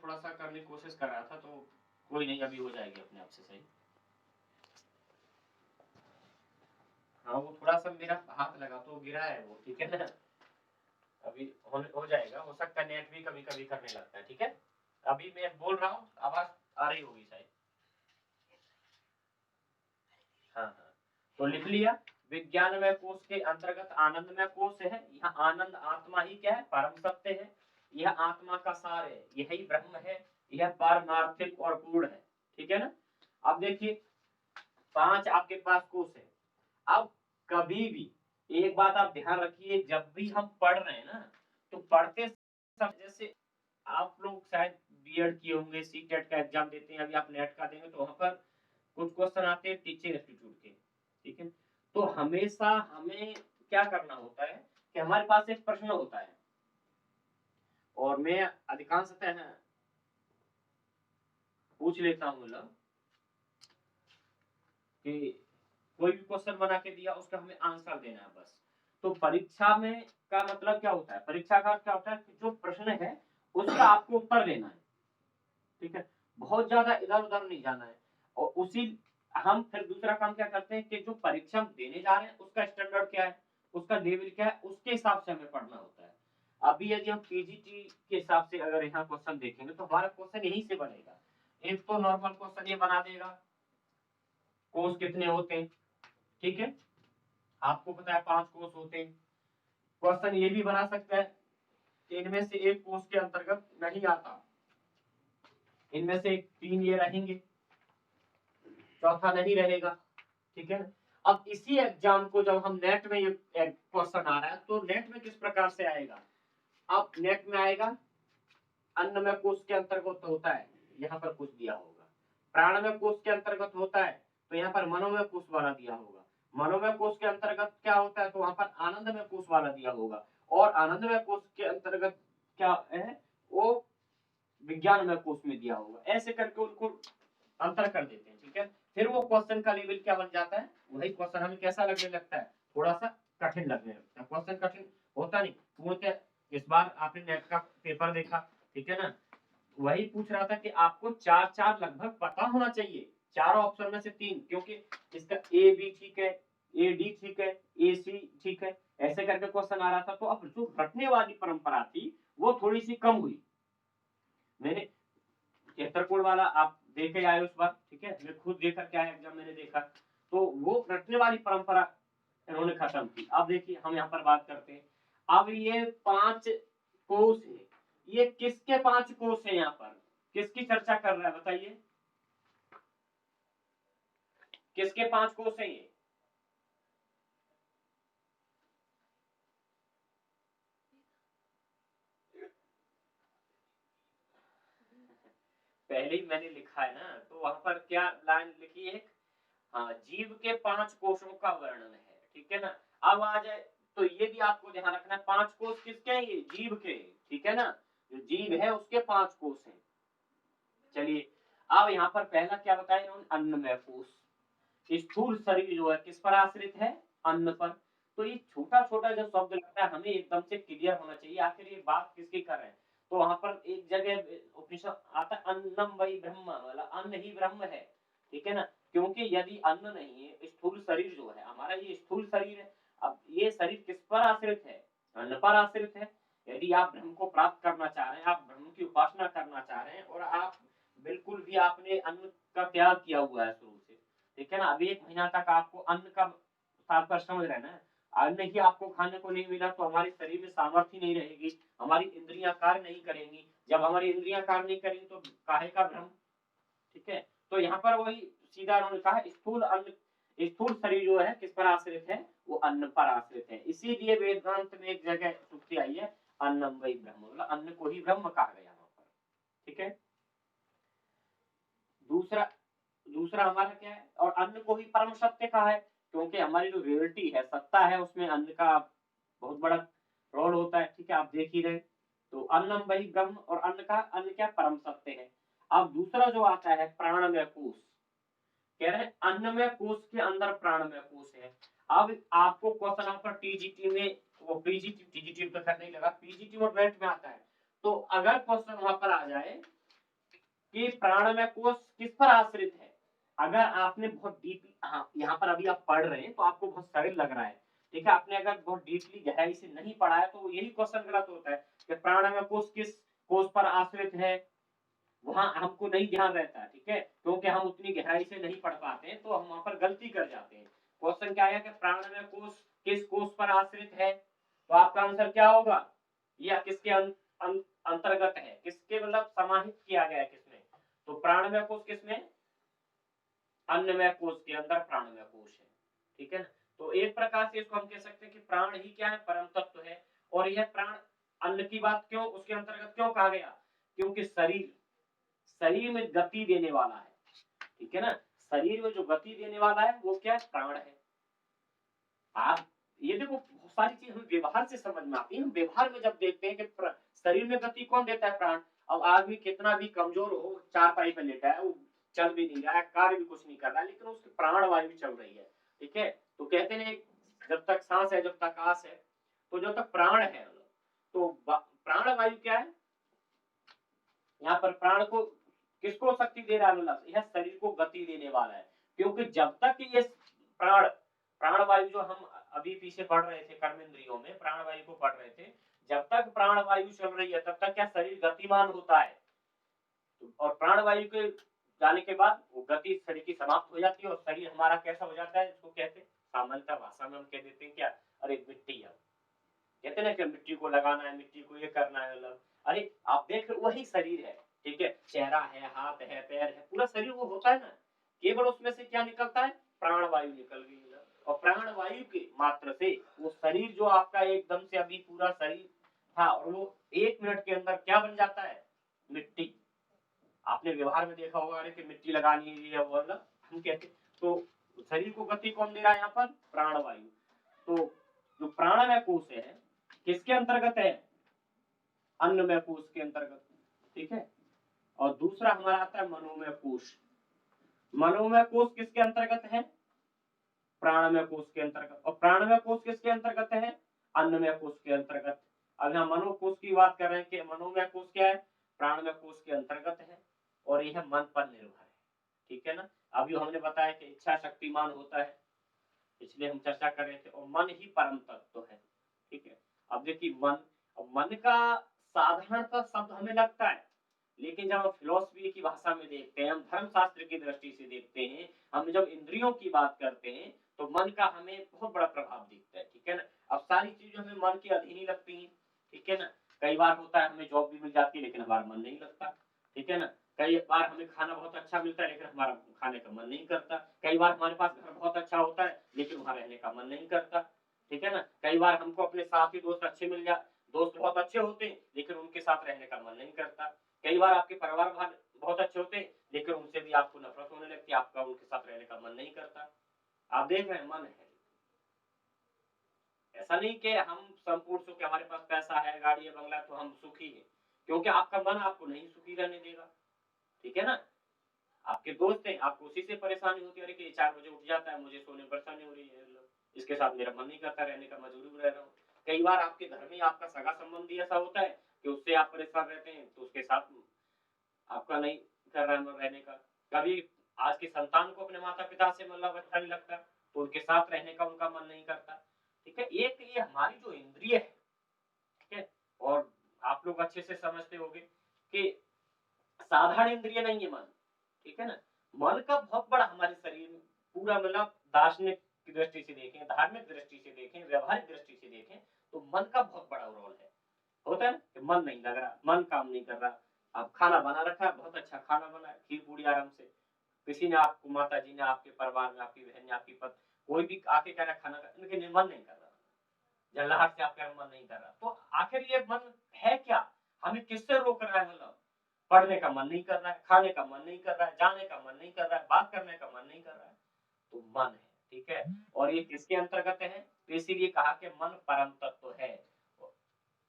थोड़ा सा करने की कोशिश कर रहा था, तो कोई नहीं, अभी हो जाएगी अपने आप से सही। हाँ, वो थोड़ा सा मेरा हाथ लगा तो गिरा है वो, ठीक है ना। अभी हो जाएगा, हो सकता है नेट भी कभी कभी करने लगता है, ठीक है। अभी मैं बोल रहा हूँ, आवाज आ रही होगी शायद। हाँ हाँ, तो लिख लिया। विज्ञानमय कोश के अंतर्गत आनंदमय कोश है। यह आनंद आत्मा ही क्या है, परम सत्य है। यह आत्मा का सार है, यही ब्रह्म है। यह पारमार्थिक और पूर्ण है, ठीक है ना। अब देखिए, 5 आपके पास कोश है। अब कभी भी एक बात आप ध्यान रखिए, जब भी हम पढ़ रहे हैं ना, तो पढ़ते समय, जैसे आप लोग शायद बीएड किए होंगे, सीटेट का एग्जाम देते हैं, अभी आप नेट का देंगे, तो वहां पर कुछ क्वेश्चन आते हैं टीचिंग एप्टीट्यूड के, ठीक है। तो हमेशा हमें क्या करना होता है कि हमारे पास एक प्रश्न होता है, और मैं अधिकांशतः पूछ लेता हूँ, मतलब कि कोई भी क्वेश्चन बना के दिया, उसका हमें आंसर देना है बस। तो परीक्षा में का मतलब क्या होता है, परीक्षा का क्या होता है कि जो प्रश्न है उसका आपको उत्तर देना है, ठीक है। बहुत ज्यादा इधर उधर नहीं जाना है। और उसी हम फिर दूसरा काम क्या करते हैं कि जो परीक्षा हम देने जा रहे हैं उसका स्टैंडर्ड क्या है, उसका लेवल क्या है, उसके हिसाब से हमें पढ़ना होता है। अभी यदि हम पीजीटी के हिसाब से अगर यहाँ क्वेश्चन देखेंगे, तो हमारा क्वेश्चन यहीं से बनेगा। एक तो नॉर्मल क्वेश्चन ये बना देगा, कोर्स कितने होते हैं, ठीक है। आपको पता है 5 कोर्स होते हैं। क्वेश्चन ये भी बना सकता है कि इनमें से एक कोर्स के अंतर्गत नहीं आता, इनमें से 3 ये रहेंगे, चौथा नहीं रहेगा, ठीक है ना। अब इसी एग्जाम को जब हम नेट में, ये क्वेश्चन आ रहा है, तो नेट में किस प्रकार से आएगा। अब नेट में आएगा, अन्नमय कोश के अंतर्गत होता है, यहाँ पर कुछ दिया होगा। प्राणमय कोश के अंतर्गत होता है, तो यहाँ पर मनोमय कोश वाला दिया होगा। मनोमय कोश के अंतर्गत क्या होता है, तो वहां पर आनंदमय कोश वाला दिया होगा। और आनंदमय कोश के अंतर्गत क्या है, वो विज्ञानमय कोश में दिया होगा। ऐसे करके उनको अंतर कर देते हैं, ठीक है। फिर वो क्वेश्चन का लेवल क्या बन जाता है, वही क्वेश्चन हमें कैसा लगने लगता है, थोड़ा सा कठिन लगने लगता है। क्वेश्चन कठिन होता नहीं पूर्णतः। इस बार आपने नेट का पेपर देखा, ठीक है ना, वही पूछ रहा था कि आपको 4 लगभग पता होना चाहिए, चारों ऑप्शन में से 3, क्योंकि इसका ए बी ठीक है, ए डी ठीक है, ए सी ठीक है, ऐसे करके क्वेश्चन आ रहा था। तो अब जो रटने वाली परंपरा थी वो थोड़ी सी कम हुई। मैंने 73 कोड वाला आप देखे आए उस बार, ठीक है, मैं खुद देकर के आया एग्जाम, मैंने देखा। तो वो रटने वाली परंपरा इन्होंने खत्म की। अब देखिए हम यहाँ पर बात करते हैं। अब ये 5 कोष है, ये किसके 5 कोष है, यहाँ पर किसकी चर्चा कर रहा है बताइए, किसके 5 कोष है ये। पहले ही मैंने लिखा है ना, तो वहां पर क्या लाइन लिखी है, हाँ, जीव के 5 कोषों का वर्णन है, ठीक है ना। अब आ जाए, तो ये भी आपको ध्यान रखना है, 5 कोष किसके हैं, ये जीव के, ठीक है ना। जो जीव है उसके 5 कोष हैं। चलिए, अब यहाँ पर पहला क्या बताया इन्होंने, अन्नमय कोष। स्थूल शरीर जो है किस पर आश्रित है, अन्न पर। तो ये छोटा छोटा जो शब्द लगता है, हमें एकदम से क्लियर होना चाहिए आखिर ये बात किसकी कर रहे हैं। तो वहां पर एक जगह उपनिषद आता है, अन्नम वही ब्रह्म, वाला अन्न ही ब्रह्म है, ठीक है ना। क्योंकि यदि अन्न नहीं है, स्थूल शरीर जो है हमारा, ये स्थूल शरीर है। अब ये शरीर किस पर आश्रित है, अन्न पर आश्रित है। यदि आप ब्रह्म को प्राप्त करना चाह रहे हैं, आप ब्रह्म की उपासना करना चाह रहे हैं, और आप बिल्कुल भी आपने अन्न का त्याग किया हुआ है शुरू से, ठीक है ना। अभी 1 महीना तक आपको अन्न का तात्पर्य समझ रहे हैं ना। अन्न ही आपको खाने को नहीं मिला, तो हमारे शरीर में सामर्थ्य नहीं रहेगी, हमारी इंद्रियां कार्य नहीं करेंगी। जब हमारी इंद्रियां कार्य नहीं करेंगी, तो काहे का भ्रम, ठीक है। तो यहाँ पर वही सीधा उन्होंने कहा, स्थूल अन्न, स्थूल शरीर जो है किस पर आश्रित है, वो अन्न पर आश्रित है। इसीलिए वेदांत में एक जगह सूक्ति आई है, अन्नम वही ब्रह्म, मतलब अन्न को ही ब्रह्म कहा गया वहां पर, ठीक है। दूसरा दूसरा हमारा क्या है, और अन्न को ही परम सत्य कहा है, क्योंकि हमारी जो रियलिटी है, सत्ता है, उसमें अन्न का बहुत बड़ा रोल होता है, ठीक है, आप देख ही रहे। तो अन्नम वही ब्रह्म, और अन्न का, अन्न क्या परम सत्य है। अब दूसरा जो आता है प्राणमय कोश, कह रहे हैं अन्नमय कोश के अंदर प्राणमय कोश है। अब आपको क्वेश्चन यहाँ पर टीजीटी में, वो पीजीटी टीजीटी पे नहीं लगा, पीजीटी और नेट में आता है। तो अगर क्वेश्चन वहां पर आ जाए कि प्राणमय कोश किस पर आश्रित है। अगर आपने बहुत डीप, हाँ यहाँ पर अभी आप पढ़ रहे हैं तो आपको बहुत सरल लग रहा है, ठीक है। आपने अगर बहुत डीपली गहराई से नहीं पढ़ा है तो यही क्वेश्चन गलत होता है कि प्राणमय कोश किस कोश पर आश्रित है, वहां हमको नहीं ध्यान रहता, ठीक है, क्योंकि हम उतनी गहराई से नहीं पढ़ पाते हैं तो हम वहां पर गलती कर जाते हैं। क्वेश्चन क्या आया कि प्राणमय कोश किस कोश पर आश्रित है, तो आपका आंसर क्या होगा, या किसके अंतर्गत है, किसके मतलब समाहित किया गया है किसमें, तो प्राणमय कोश किसमें, अन्नमय कोश के अंदर प्राणमय कोश है, ठीक है ना। तो एक प्रकार से इसको हम कह सकते हैं कि प्राण ही क्या है, परम तत्व है। और यह प्राण अन्न की बात क्यों उसके अंतर्गत क्यों कहा गया, क्योंकि शरीर शरीर में गति देने वाला है, ठीक है ना। शरीर में जो गति देने वाला है वो क्या है, प्राण है। आप ये देखो बहुत सारी चीज हमें व्यवहार से समझ में आती है। हम व्यवहार में जब देखते हैं कि शरीर में गति कौन देता है, प्राण। अब आदमी कितना भी कमजोर हो, चारपाई पे लेटा है, वो चल भी नहीं रहा है, कार्य भी कुछ नहीं कर रहा है, लेकिन उसकी प्राण वायु चल रही है, ठीक है। तो कहते हैं जब तक सांस है, जब तक आस है, तो जब तक प्राण है, तो प्राण वायु क्या है, यहाँ पर प्राण को किसको शक्ति दे रहा है, मतलब यह शरीर को गति देने वाला है। क्योंकि जब तक ये प्राण प्राण वायु जो हम अभी पीछे पढ़ रहे थे कर्मेंद्रियों में प्राण वायु को पढ़ रहे थे, जब तक प्राण वायु चल रही है तब तक क्या शरीर गतिमान होता है। और प्राण वायु के जाने के बाद वो गति शरीर की समाप्त हो जाती है और शरीर हमारा कैसा हो जाता है, इसको कहते हैं सामान्यतः भाषा में हम कह देते हैं क्या, अरे मिट्टी है, कहते हैं ना कि मिट्टी को लगाना है, मिट्टी को ये करना है, मतलब अरे आप देख रहे वही शरीर है, ठीक है, चेहरा है, हाथ है, पैर है, पूरा शरीर वो होता है ना, केवल उसमें से क्या निकलता है, प्राण वायु निकल गई। और प्राण वायु के मात्र से वो शरीर जो आपका एकदम से अभी पूरा शरीर था, और वो 1 मिनट के अंदर क्या बन जाता है, मिट्टी। आपने व्यवहार में देखा होगा कि मिट्टी लगानी है, वो मतलब हम कहते, तो शरीर को गति कौन दे रहा है यहाँ पर, प्राण वायु। तो जो प्राणमय कोश है किसके अंतर्गत है, अन्नमय कोश के अंतर्गत, ठीक है। और दूसरा हमारा आता है मनोमय कोश। मनोमय कोश किसके अंतर्गत है, प्राणमय कोश के अंतर्गत। और प्राणमय कोश किसके अंतर्गत है, अन्नमय कोश के अंतर्गत। अब यहाँ मनोकोश की बात कर रहे हैं कि मनोमय कोश क्या है, प्राणमय कोश के अंतर्गत है और यह मन पर निर्भर है, ठीक है ना। अभी हमने बताया कि इच्छा शक्तिमान होता है, इसलिए हम चर्चा कर रहे थे, और मन ही परम तत्व है, ठीक है। अब देखिए मन का साधारणतः शब्द हमें लगता है, लेकिन जब हम फिलोसफी की भाषा में देखते हैं, हम धर्मशास्त्र की दृष्टि से देखते हैं, हम जब इंद्रियों की बात करते हैं, तो मन का हमें बहुत बड़ा प्रभाव दिखता है, ठीक है ना। अब सारी चीजें हमें मन के अधीन ही लगती हैं, ठीक है ना। कई बार होता है हमें जॉब भी मिल जाती है लेकिन हमारा मन नहीं लगता, ठीक है ना। कई बार हमें खाना बहुत अच्छा मिलता है लेकिन हमारा खाने का मन नहीं करता। कई बार हमारे पास घर बहुत अच्छा होता है लेकिन वहां रहने का मन नहीं करता, ठीक है ना। कई बार हमको अपने साथी दोस्त अच्छे मिल जाए, दोस्त बहुत अच्छे होते हैं लेकिन उनके साथ रहने का मन नहीं करता। कई बार आपके परिवार वाले बहुत अच्छे होते हैं लेकिन उनसे भी आपको नफरत होने लगती है, आपका उनके साथ रहने का मन नहीं करता। आप देख रहे हैं मन है, ऐसा नहीं कि हम संपूर्ण सुख, हमारे पास पैसा है, गाड़ी है, बंगला, तो हम सुखी हैं, क्योंकि आपका मन आपको नहीं सुखी रहने देगा, ठीक है ना। आपके दोस्त हैं, आपको उसी से परेशानी होती है कि 4 बजे उठ जाता है, मुझे सोने में परेशानी हो रही है, इसके साथ मेरा मन नहीं करता रहने का, मजबूर रह रहा हूँ। कई बार आपके घर में आपका सगा संबंधी ऐसा होता है कि उससे आप परेशान रहते हैं, तो उसके साथ आपका नहीं कर रहा है रहने का। कभी आज के संतान को अपने माता पिता से मतलब अच्छा नहीं लगता, तो उनके साथ रहने का उनका मन नहीं करता, ठीक है। एक ये हमारी जो इंद्रिय है, ठीक है, और आप लोग अच्छे से समझते होंगे कि साधारण इंद्रिय नहीं है मन, ठीक है ना। मन का बहुत बड़ा हमारे शरीर में पूरा, मतलब दार्शनिक की दृष्टि से देखें, धार्मिक दृष्टि से देखें, व्यवहारिक दृष्टि से देखें, तो मन का बहुत बड़ा रोल है। होता है ना कि मन नहीं लग रहा, मन काम नहीं कर रहा, आप खाना बना रखा है, बहुत अच्छा खाना बना है, खीर पूरी आराम से, किसी ने आपको, माता जी ने, आपके परिवार में आपकी बहन ने, आपकी पत्नी, कोई भी आके कह रहा खाना का, लेकिन मन नहीं कर रहा, जल्लाहट से आपका मन नहीं कर रहा, तो आखिर ये मन है क्या, हमें किससे रोक रहा है, मतलब पढ़ने का मन नहीं कर रहा है, खाने का मन नहीं कर रहा है, जाने का मन नहीं कर रहा है, बात करने का मन नहीं कर रहा है, तो मन है, ठीक है। और ये किसके अंतर्गत है, तो इसीलिए कहा कि मन परम तत्व है,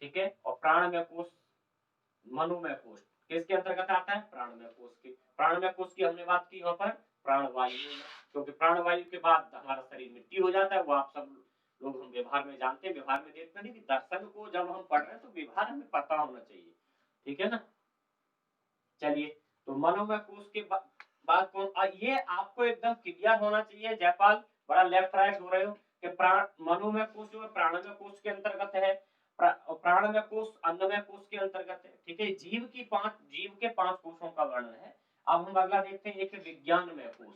ठीक है। और प्राणमय कोश, मनोमय कोश किसके अंतर्गत आता है, प्राणमय कोश के। प्राणमय कोश की हमने बात की वहां पर प्राणवायु में, क्योंकि प्राणवायु के बाद हमारा शरीर मिट्टी हो जाता है, वो आप सब लोग हम व्यवहार में जानते हैं, व्यवहार में देखते नहीं कि दर्शन को जब हम पढ़ रहे हैं तो व्यवहार हमें पता होना चाहिए, ठीक है ना। चलिए तो मनोमय कोश के बाद कौन, ये आपको एकदम क्लियर होना चाहिए जयपाल, बड़ा लेफ्ट राइट हो रहे हो कि प्राण मनोमय कोश और प्राणमय कोश के अंतर्गत है, प्राणमय कोश अन्नमय कोश के अंतर्गत है। ठीक है, जीव के पांच कोशों का वर्णन है। अब हम अगला देखते हैं एक विज्ञानमय कोश।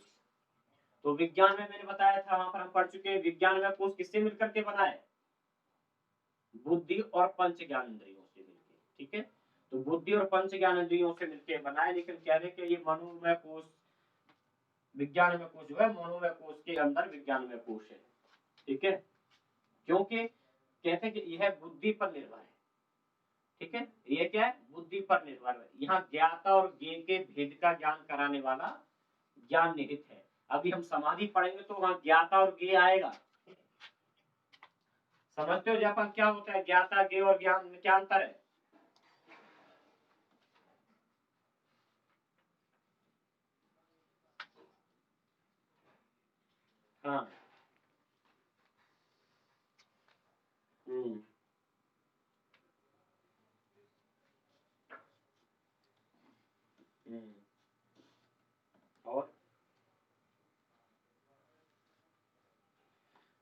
तो विज्ञान में मैंने बताया था, वहां पर हम पढ़ चुके हैं विज्ञानमय कोश किससे मिलकर के बना है, बुद्धि और पंच ज्ञान इंद्रियों से मिलकर। ठीक है, तो बुद्धि और पंच ज्ञान इंद्रियों से मिलकर बना है, लेकिन कह रहे कि ये मनोमय कोश विज्ञानमय कोश जो है मनोमय कोश के अंदर विज्ञानमय कोश है। ठीक है, क्योंकि कहते हैं कि यह बुद्धि पर निर्भर है। ठीक है, ये क्या है, बुद्धि पर निर्भर है। यहाँ ज्ञाता और ज्ञेय के भेद का ज्ञान कराने वाला ज्ञान निहित है। अभी हम समाधि पढ़ेंगे तो वहां ज्ञाता और ज्ञेय आएगा। समझते हो जापान क्या होता है, ज्ञाता ज्ञेय और ज्ञान में क्या अंतर है? हाँ, हम्म, हम्म, और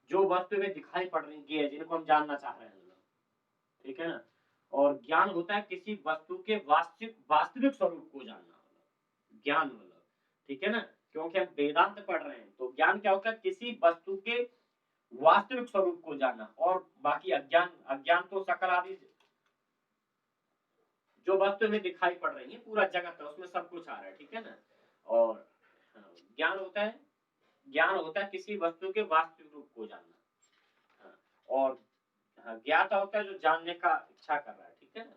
जो वस्तु में दिखाई पड़ रही है जिनको हम जानना चाह रहे हैं, ठीक है ना। और ज्ञान होता है किसी वस्तु के वास्तविक वास्तविक स्वरूप को जानना, ज्ञान मतलब, ठीक है ना। क्योंकि हम वेदांत पढ़ रहे हैं, तो ज्ञान क्या होता है, किसी वस्तु के वास्तविक स्वरूप को जानना। और बाकी अज्ञान, अज्ञान तो सकल आदि जो वस्तु में दिखाई पड़ रही है, पूरा जगत है उसमें सब कुछ आ रहा है, ठीक है ना। और हाँ, ज्ञान होता है, ज्ञान होता है किसी वस्तु के वास्तविक रूप को जानना। हाँ, और हाँ, ज्ञाता होता है जो जानने का इच्छा कर रहा है, ठीक है ना।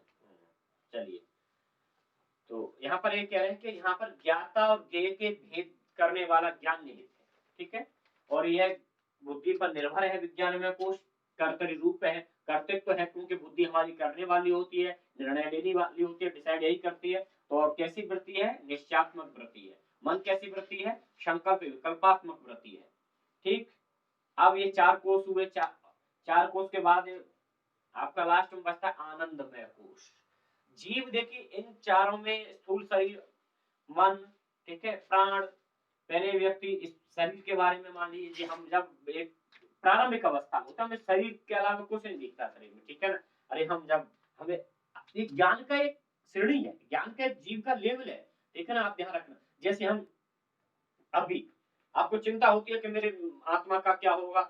चलिए, तो यहाँ पर ये कह रहे हैं कि यहाँ पर ज्ञाता और ज्ञेय के भेद करने वाला ज्ञान निहित है। ठीक है, और यह बुद्धि पर निर्भर है। विज्ञान में कोश कर्तरी रूप है, कर्तृत्व है, क्योंकि बुद्धि हमारी करने वाली होती है, निर्णय लेने वाली होती है, डिसाइड यही करती है। तो और कैसी वृत्ति है, निश्चयात्मक वृत्ति है। मन कैसी वृत्ति है, संकल्प विकल्पात्मक वृत्ति है। ठीक, अब ये चार कोश हुए, चार कोश के बाद आपका लास्ट में बचता है आनंदमय कोश। जीव देखिए इन चारों में स्थूल शरीर, मन, ठीक है, प्राण। पहले व्यक्ति इस शरीर के बारे में मान लीजिए, हम जब एक प्रारंभिक अवस्था में होता है, हमें शरीर के अलावा कुछ नहीं दिखता शरीर में, ठीक है ना। अरे हम जब हमें एक ज्ञान का एक श्रेणी है, ज्ञान का एक जीव का लेवल है, ठीक है ना। आप ध्यान रखना, जैसे हम अभी आपको चिंता होती है कि मेरे आत्मा का क्या होगा,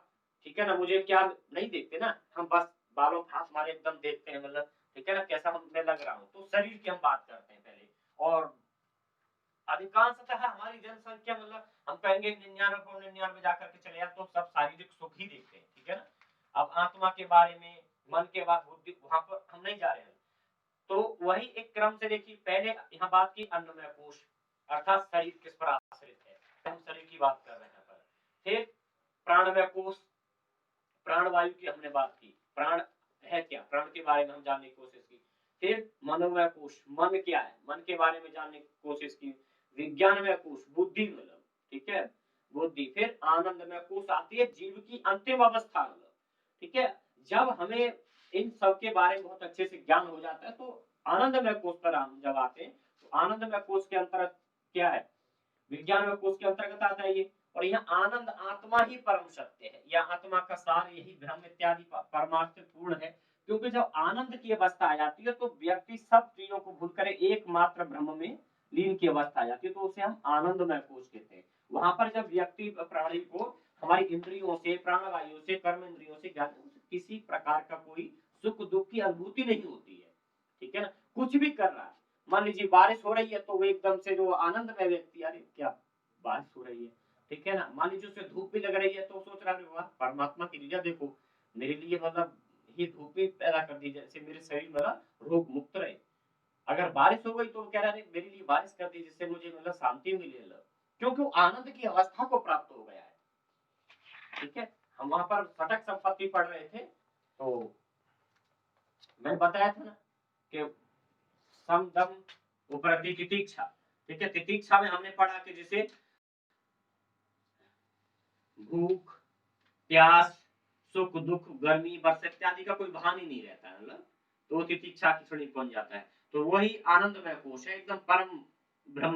ठीक है ना, मुझे क्या नहीं देखते ना, हम बस बालों हाथ हमारे एकदम देखते हैं, मतलब ठीक है ना, कैसा मैं लग रहा हूँ, तो शरीर की हम बात करते हैं पहले। और अधिकांशतः हमारी जनसंख्या, मतलब हम कहेंगे 99.99 जाकर के चले जाए तो सब शारीरिक सुख ही देखते हैं, ठीक है ना। अब आत्मा के बारे में, मन के बाद बुद्धि, वहां पर हम नहीं जा रहे हैं। तो वही एक क्रम से देखिए, पहले यहाँ बात की अन्नमय कोश, अर्थात शरीर किस पर आश्रित है, हम शरीर की बात कर रहे हैं यहाँ पर। फिर प्राणमय कोश, प्राण वायु की हमने बात की, प्राण है क्या, प्राण के बारे में हम जानने की कोशिश की। फिर मनोमय कोश, मन क्या है, मन के बारे में जानने की कोशिश की। विज्ञानमय कोश, बुद्धि मतलब, ठीक है, बुद्धि। फिर आनंदमय कोश आती है, जीव की अंतिम अवस्था मतलब, ठीक है। जब हमें इन सब के बारे में बहुत अच्छे से ज्ञान हो जाता है, तो आनंदमय कोश पर हम जब आते हैं, तो आनंदमय कोश के अंतर्गत क्या है, विज्ञान में कोश के अंतर्गत आता है ये। और यह आनंद आत्मा ही परम सत्य है, यह आत्मा का सार, यही ब्रह्म इत्यादि परमार्थ पूर्ण है। क्योंकि जब आनंद की अवस्था आ जाती है, तो व्यक्ति सब चीजों को भूल कर एकमात्र ब्रह्म में लीन की अवस्था आ जाती है, तो उसे हम आनंदमय कोश कहते हैं। वहां पर जब व्यक्ति प्राणी को हमारी इंद्रियों से, प्राणवायु से, कर्म इंद्रियों से, ज्ञान किसी प्रकार का कोई सुख दुख की अनुभूति नहीं होती है, ठीक है ना। कुछ भी कर रहा है, मान लीजिए बारिश हो रही है, तो वो एकदम से जो आनंद में व्यक्ति, अरे क्या बारिश हो रही है, ठीक है ना। मान लीजिए उसे धूप भी लग रही है, तो सोच रहा है वाह परमात्मा की लीला देखो, मेरे लिए मतलब ये धूप भी पैदा कर दी, जैसे मेरे शरीर में रोग मुक्त रहे। अगर बारिश हो गई तो कह रहा है मेरे लिए बारिश कर दी, जिससे मुझे मतलब शांति मिले, क्योंकि वो आनंद की अवस्था को प्राप्त हो गया है, ठीक है। हम वहां पर फटक संपत्ति पढ़ रहे थे, तो मैंने बताया था ना कि समदम उपरति तितिक्षा, ठीक है। तितिक्षा में हमने पढ़ा कि जैसे भूख, प्यास, सुख दुख, गर्मी, वर्ष इत्यादि का कोई भान ही नहीं रहता है, मतलब तो तितिक्षा की श्रेणी पहुंच जाता है। तो वही आनंदमय कोश है, एकदम परम ब्रह्म